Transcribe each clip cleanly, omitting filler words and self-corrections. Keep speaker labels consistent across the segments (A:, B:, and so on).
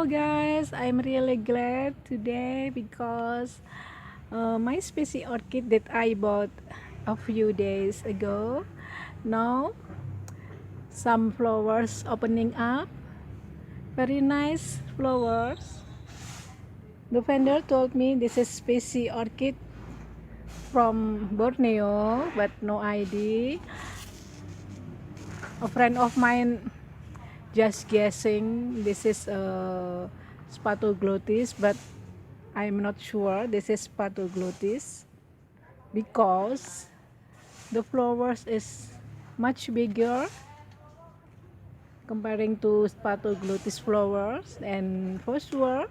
A: Hello guys, I'm really glad today because my species orchid that I bought a few days ago, now some flowers opening up, very nice flowers. The vendor told me this is species orchid from Borneo, but no ID. A friend of mine just guessing this is a spatuloglotis, but I'm not sure this is spatuloglotis because the flowers is much bigger comparing to spatuloglotis flowers, and for sure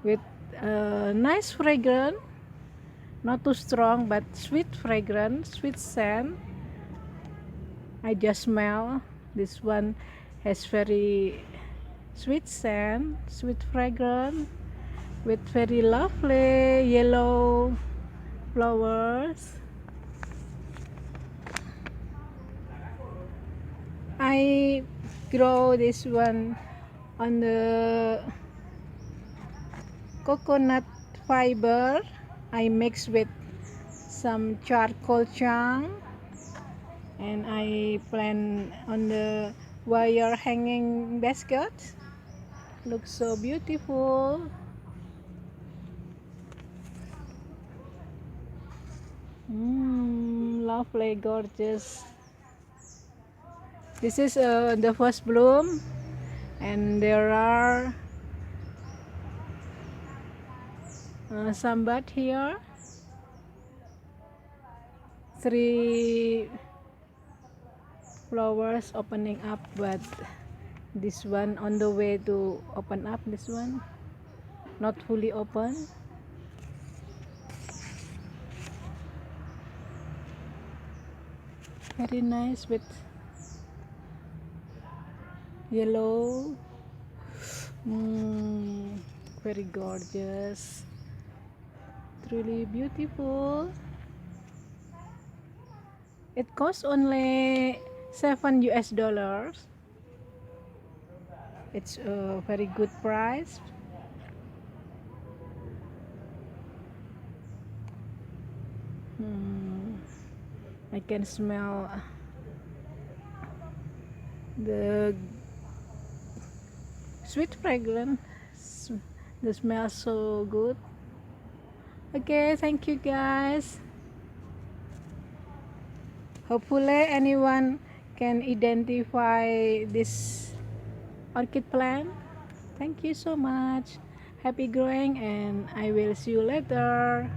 A: with nice fragrance, not too strong but sweet fragrance, sweet scent. I just smell this one has very sweet scent, sweet fragrance with very lovely yellow flowers. I grow this one on the coconut fiber. I mix with some charcoal chunk and I plant on the wire hanging basket. Looks so beautiful. Lovely, gorgeous. This is the first bloom, and there are some bud here. 3 flowers opening up, but this one on the way to open up. This one not fully open. Very nice with yellow. Very gorgeous, truly beautiful. It costs only $7. It's a very good price. I can smell the sweet fragrance. The smell so good. Okay, thank you guys. Hopefully anyone can identify this orchid plant. Thank you so much. Happy growing, and I will see you later.